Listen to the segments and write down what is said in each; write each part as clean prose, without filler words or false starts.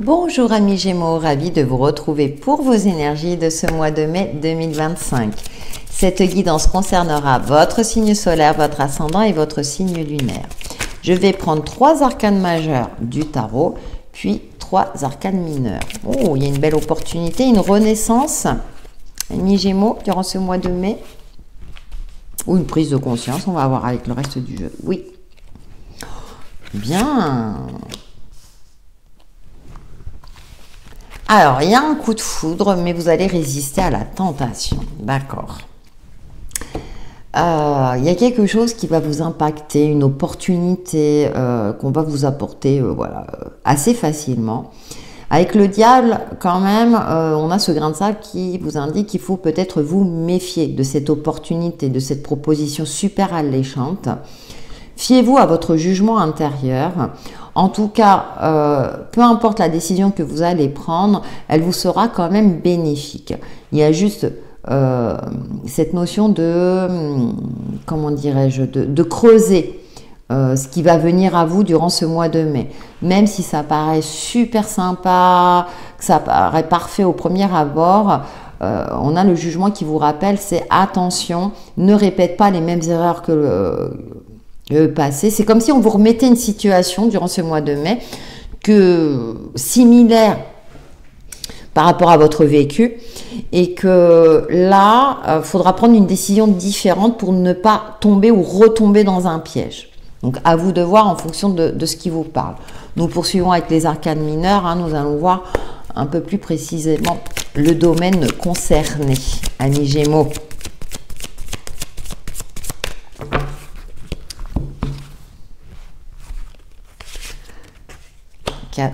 Bonjour amis Gémeaux, ravi de vous retrouver pour vos énergies de ce mois de mai 2025. Cette guidance concernera votre signe solaire, votre ascendant et votre signe lunaire. Je vais prendre 3 arcanes majeurs du tarot, puis 3 arcanes mineurs. Oh, il y a une belle opportunité, une renaissance, amis Gémeaux, durant ce mois de mai. Ou une prise de conscience, on va voir avec le reste du jeu. Oui. Bien. Alors, il y a un coup de foudre, mais vous allez résister à la tentation. D'accord. Il y a quelque chose qui va vous impacter, une opportunité qu'on va vous apporter voilà, assez facilement. Avec le diable, quand même, on a ce grain de sable qui vous indique qu'il faut peut-être vous méfier de cette opportunité, de cette proposition super alléchante. Fiez-vous à votre jugement intérieur. En tout cas, peu importe la décision que vous allez prendre, elle vous sera quand même bénéfique. Il y a juste cette notion de, comment dirais-je, de creuser ce qui va venir à vous durant ce mois de mai. Même si ça paraît super sympa, que ça paraît parfait au premier abord, on a le jugement qui vous rappelle, c'est attention, ne répète pas les mêmes erreurs que le passé. C'est comme si on vous remettait une situation durant ce mois de mai similaire par rapport à votre vécu et que là, faudra prendre une décision différente pour ne pas tomber ou retomber dans un piège. Donc à vous de voir en fonction de ce qui vous parle. Nous poursuivons avec les arcanes mineurs, hein, nous allons voir un peu plus précisément le domaine concerné, amis Gémeaux.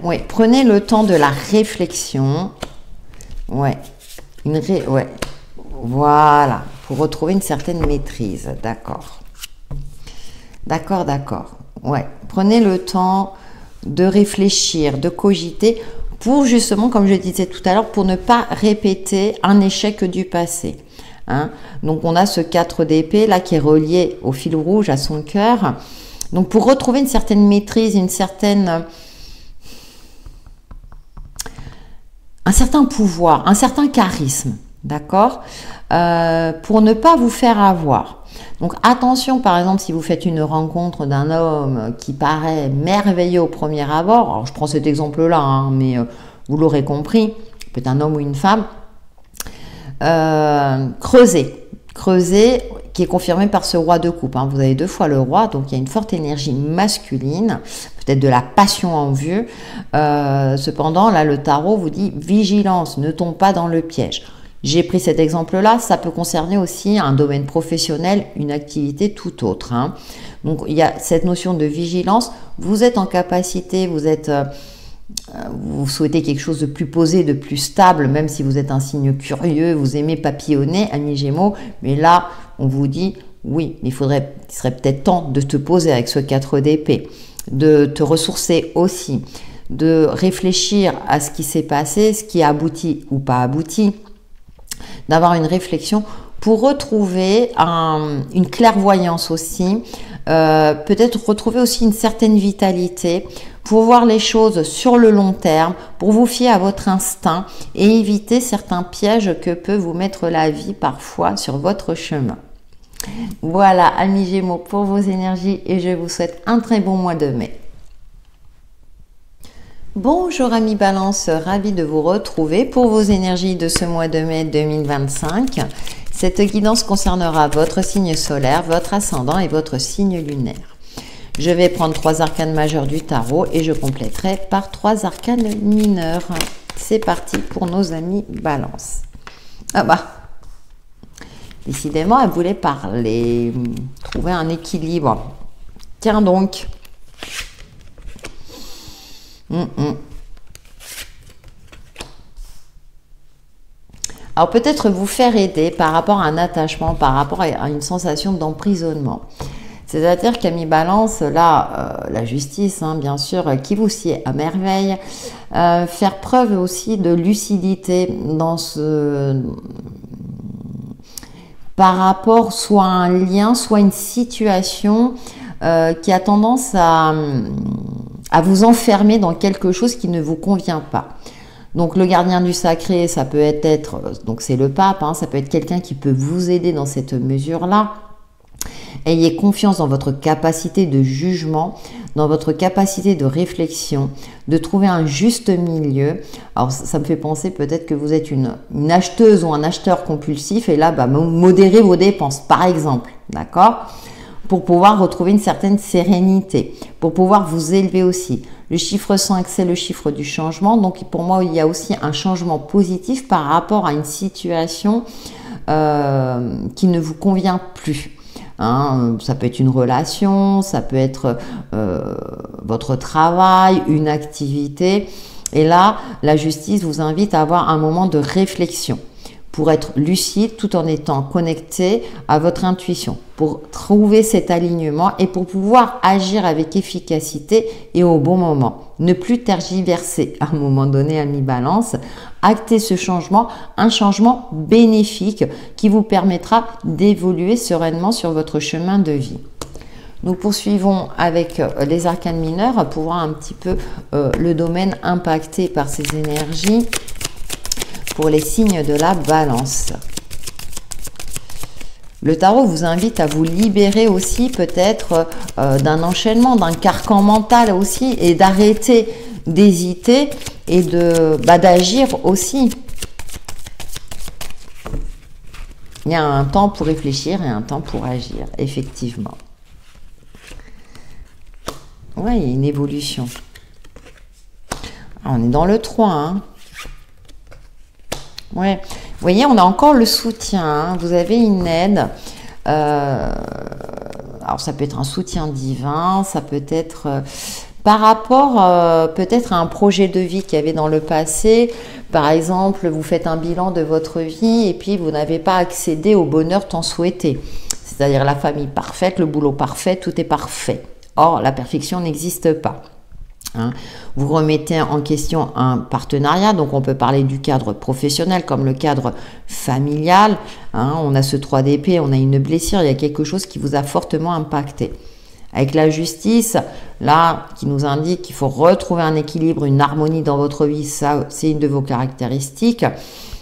Ouais, prenez le temps de la réflexion. Ouais, ouais. Voilà, pour retrouver une certaine maîtrise. D'accord. D'accord, d'accord. Ouais, prenez le temps de réfléchir, de cogiter pour justement, comme je disais tout à l'heure, pour ne pas répéter un échec du passé. Hein? Donc, on a ce 4 d'épée là qui est relié au fil rouge, à son cœur. Donc, pour retrouver une certaine maîtrise, un certain pouvoir, un certain charisme, d'accord, pour ne pas vous faire avoir. Donc attention, par exemple, si vous faites une rencontre d'un homme qui paraît merveilleux au premier abord, alors je prends cet exemple-là, hein, mais vous l'aurez compris, peut-être un homme ou une femme, creusez, qui est confirmé par ce roi de coupe. Hein. Vous avez 2 fois le roi, donc il y a une forte énergie masculine, peut-être de la passion en vue. Cependant, là, le tarot vous dit vigilance, ne tombe pas dans le piège. J'ai pris cet exemple-là, ça peut concerner aussi un domaine professionnel, une activité tout autre. Hein. Donc, il y a cette notion de vigilance. Vous êtes en capacité, vous souhaitez quelque chose de plus posé, de plus stable, même si vous êtes un signe curieux, vous aimez papillonner, amis Gémeaux. Mais là, on vous dit, oui, il serait peut-être temps de te poser avec ce 4 d'épée, de te ressourcer aussi, de réfléchir à ce qui s'est passé, ce qui a abouti ou pas abouti, d'avoir une réflexion pour retrouver une clairvoyance aussi, peut-être retrouver aussi une certaine vitalité, pour voir les choses sur le long terme, pour vous fier à votre instinct et éviter certains pièges que peut vous mettre la vie parfois sur votre chemin. Voilà, amis Gémeaux, pour vos énergies et je vous souhaite un très bon mois de mai. Bonjour amis Balance, ravi de vous retrouver pour vos énergies de ce mois de mai 2025. Cette guidance concernera votre signe solaire, votre ascendant et votre signe lunaire. Je vais prendre 3 arcanes majeurs du tarot et je compléterai par 3 arcanes mineurs. C'est parti pour nos amis Balance. Ah bah, décidément, elle voulait parler, trouver un équilibre. Tiens donc. Alors peut-être vous faire aider par rapport à un attachement, par rapport à une sensation d'emprisonnement. C'est-à-dire qu'amis Balance, là, la justice, hein, bien sûr, qui vous sied à merveille, faire preuve aussi de lucidité dans par rapport soit à un lien, soit à une situation qui a tendance à à vous enfermer dans quelque chose qui ne vous convient pas. Donc le gardien du sacré, ça peut être, donc c'est le pape, hein, ça peut être quelqu'un qui peut vous aider dans cette mesure-là. Ayez confiance dans votre capacité de jugement, dans votre capacité de réflexion, de trouver un juste milieu. Alors ça me fait penser peut-être que vous êtes une acheteuse ou un acheteur compulsif et là, modérez vos dépenses, par exemple, d'accord ? Pour pouvoir retrouver une certaine sérénité, pour pouvoir vous élever aussi. Le chiffre 5, c'est le chiffre du changement. Donc, pour moi, il y a aussi un changement positif par rapport à une situation qui ne vous convient plus. Hein, ça peut être une relation, ça peut être votre travail, une activité. Et là, la justice vous invite à avoir un moment de réflexion pour être lucide tout en étant connecté à votre intuition, pour trouver cet alignement et pour pouvoir agir avec efficacité et au bon moment. Ne plus tergiverser à un moment donné à mi-balance, acter ce changement, un changement bénéfique qui vous permettra d'évoluer sereinement sur votre chemin de vie. Nous poursuivons avec les arcanes mineurs pour voir un petit peu le domaine impacté par ces énergies pour les signes de la balance. Le tarot vous invite à vous libérer aussi peut-être d'un enchaînement, d'un carcan mental aussi et d'arrêter d'hésiter et d'agir aussi. Il y a un temps pour réfléchir et un temps pour agir, effectivement. Oui, il y a une évolution. On est dans le 3, hein. Ouais, vous voyez, on a encore le soutien, hein. Vous avez une aide. Alors, ça peut être un soutien divin, ça peut être par rapport peut-être à un projet de vie qu'il y avait dans le passé. Par exemple, vous faites un bilan de votre vie et puis vous n'avez pas accédé au bonheur tant souhaité. C'est-à-dire la famille parfaite, le boulot parfait, tout est parfait. Or, la perfection n'existe pas. Hein. Vous remettez en question un partenariat, donc on peut parler du cadre professionnel comme le cadre familial. Hein. On a ce 3 d'épée, on a une blessure, il y a quelque chose qui vous a fortement impacté. Avec la justice, là, qui nous indique qu'il faut retrouver un équilibre, une harmonie dans votre vie, ça, c'est une de vos caractéristiques.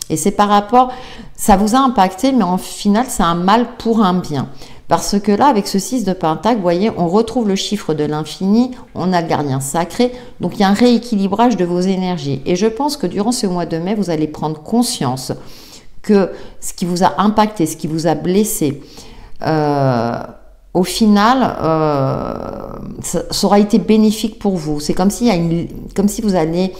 Et c'est par rapport, ça vous a impacté, mais en final, c'est un mal pour un bien. Parce que là, avec ce 6 de Pentacle, vous voyez, on retrouve le chiffre de l'infini, on a le gardien sacré, donc il y a un rééquilibrage de vos énergies. Et je pense que durant ce mois de mai, vous allez prendre conscience que ce qui vous a impacté, ce qui vous a blessé, au final, ça aura été bénéfique pour vous. C'est comme si vous allez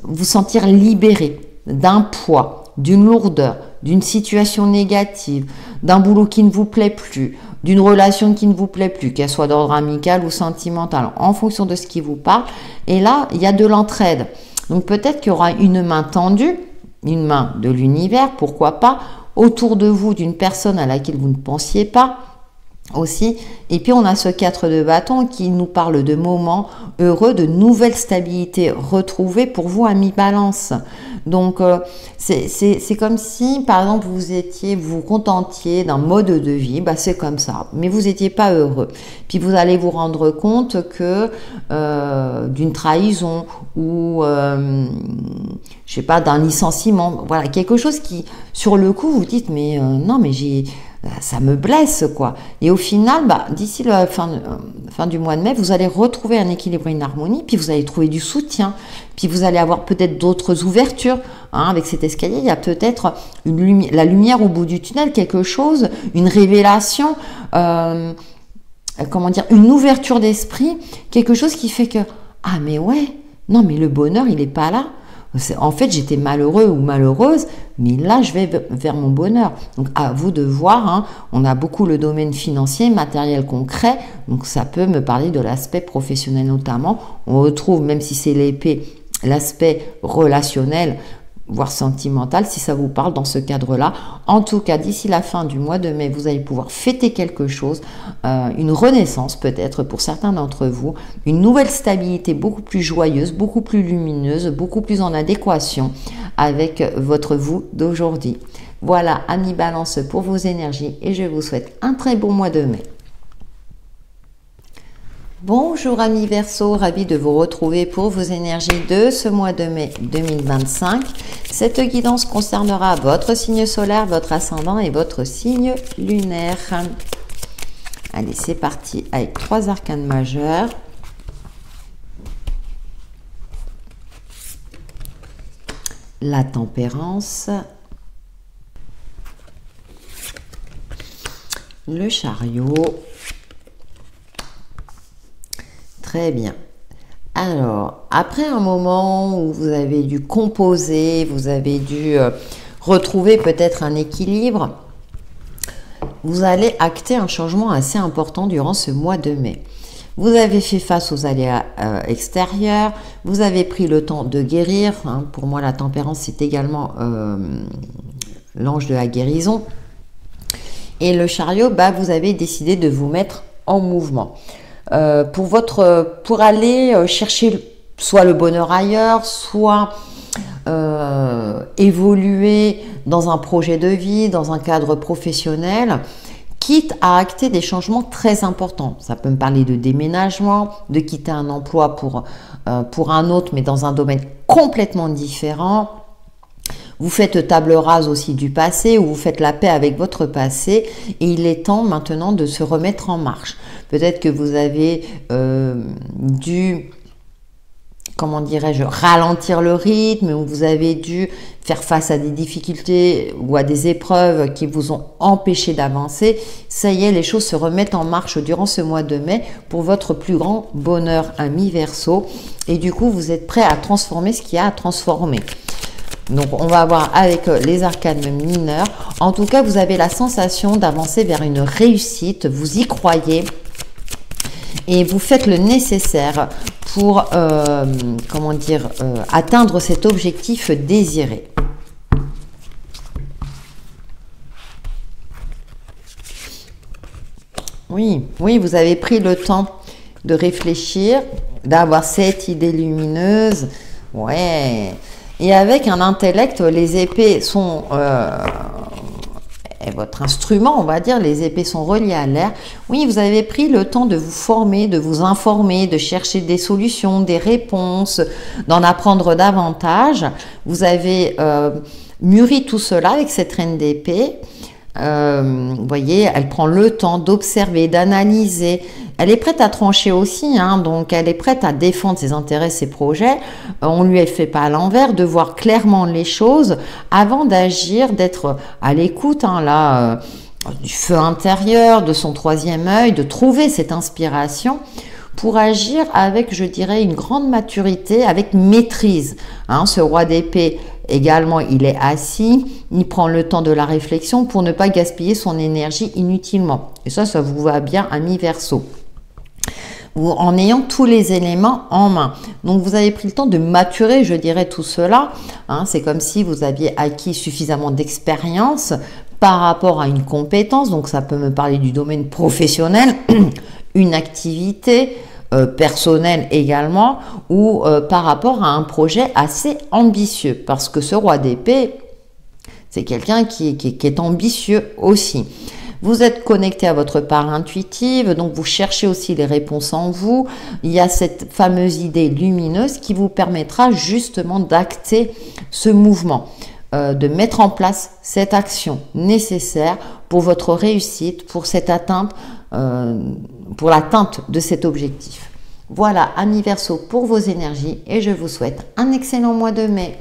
vous sentir libéré d'un poids, d'une lourdeur, d'une situation négative, d'un boulot qui ne vous plaît plus, d'une relation qui ne vous plaît plus, qu'elle soit d'ordre amical ou sentimental, en fonction de ce qui vous parle. Et là, il y a de l'entraide. Donc peut-être qu'il y aura une main tendue, une main de l'univers, pourquoi pas, autour de vous d'une personne à laquelle vous ne pensiez pas aussi. Et puis on a ce 4 de bâton qui nous parle de moments heureux, de nouvelles stabilités retrouvées pour vous à mi-balance. Donc c'est comme si par exemple vous vous contentiez d'un mode de vie, c'est comme ça, mais vous n'étiez pas heureux. Puis vous allez vous rendre compte que d'une trahison ou je sais pas, d'un licenciement, voilà, quelque chose qui sur le coup vous dites mais non mais ça me blesse quoi. Et au final, d'ici la fin du mois de mai, vous allez retrouver un équilibre, une harmonie, puis vous allez trouver du soutien, puis vous allez avoir peut-être d'autres ouvertures. Hein, avec cet escalier, il y a peut-être la lumière au bout du tunnel, quelque chose, une révélation, comment dire, une ouverture d'esprit, quelque chose qui fait que ah mais ouais, non mais le bonheur il n'est pas là. En fait, j'étais malheureux ou malheureuse, mais là, je vais vers mon bonheur. Donc, à vous de voir. Hein, on a beaucoup le domaine financier, matériel concret. Donc, ça peut me parler de l'aspect professionnel notamment. On retrouve, même si c'est l'épée, l'aspect relationnel, voire sentimental, si ça vous parle dans ce cadre-là. En tout cas, d'ici la fin du mois de mai, vous allez pouvoir fêter quelque chose, une renaissance peut-être pour certains d'entre vous, une nouvelle stabilité beaucoup plus joyeuse, beaucoup plus lumineuse, beaucoup plus en adéquation avec votre vous d'aujourd'hui. Voilà, amis Balance pour vos énergies et je vous souhaite un très bon mois de mai. Bonjour amis Verseau, ravi de vous retrouver pour vos énergies de ce mois de mai 2025. Cette guidance concernera votre signe solaire, votre ascendant et votre signe lunaire. Allez, c'est parti avec 3 arcanes majeurs. La tempérance, le chariot. Très bien. Alors, après un moment où vous avez dû composer, vous avez dû retrouver peut-être un équilibre, vous allez acter un changement assez important durant ce mois de mai. Vous avez fait face aux aléas extérieurs, vous avez pris le temps de guérir. Hein. Pour moi, la tempérance, c'est également l'ange de la guérison. Et le chariot, vous avez décidé de vous mettre en mouvement. Pour aller chercher soit le bonheur ailleurs, soit évoluer dans un projet de vie, dans un cadre professionnel, quitte à acter des changements très importants. Ça peut me parler de déménagement, de quitter un emploi pour un autre, mais dans un domaine complètement différent. Vous faites table rase aussi du passé, ou vous faites la paix avec votre passé, et il est temps maintenant de se remettre en marche. Peut-être que vous avez dû, comment dirais-je, ralentir le rythme, ou vous avez dû faire face à des difficultés ou à des épreuves qui vous ont empêché d'avancer. Ça y est, les choses se remettent en marche durant ce mois de mai pour votre plus grand bonheur, ami Verseau. Et du coup, vous êtes prêt à transformer ce qu'il y a à transformer. Donc, on va voir avec les arcanes mineurs. En tout cas, vous avez la sensation d'avancer vers une réussite. Vous y croyez et vous faites le nécessaire pour, atteindre cet objectif désiré. Oui, vous avez pris le temps de réfléchir, d'avoir cette idée lumineuse. Ouais. Et avec un intellect, les épées sont votre instrument, on va dire, les épées sont reliées à l'air. Oui, vous avez pris le temps de vous former, de vous informer, de chercher des solutions, des réponses, d'en apprendre davantage. Vous avez mûri tout cela avec cette reine d'épée. Vous voyez, elle prend le temps d'observer, d'analyser. Elle est prête à trancher aussi, hein, donc elle est prête à défendre ses intérêts, ses projets. On ne lui fait pas à l'envers, de voir clairement les choses avant d'agir, d'être à l'écoute, hein, du feu intérieur, de son troisième œil, de trouver cette inspiration pour agir avec, je dirais, une grande maturité, avec maîtrise. Hein, ce roi d'épée, également, il est assis, il prend le temps de la réflexion pour ne pas gaspiller son énergie inutilement. Et ça vous va bien, ami Verseau. En ayant tous les éléments en main. Donc, vous avez pris le temps de maturer, je dirais, tout cela. Hein, c'est comme si vous aviez acquis suffisamment d'expérience par rapport à une compétence. Donc, ça peut me parler du domaine professionnel, une activité personnelle également, ou par rapport à un projet assez ambitieux. Parce que ce roi d'épée, c'est quelqu'un qui est ambitieux aussi. Vous êtes connecté à votre part intuitive, donc vous cherchez aussi les réponses en vous. Il y a cette fameuse idée lumineuse qui vous permettra justement d'acter ce mouvement, de mettre en place cette action nécessaire pour votre réussite, pour cette atteinte, pour l'atteinte de cet objectif. Voilà, amis Verseau, pour vos énergies, et je vous souhaite un excellent mois de mai.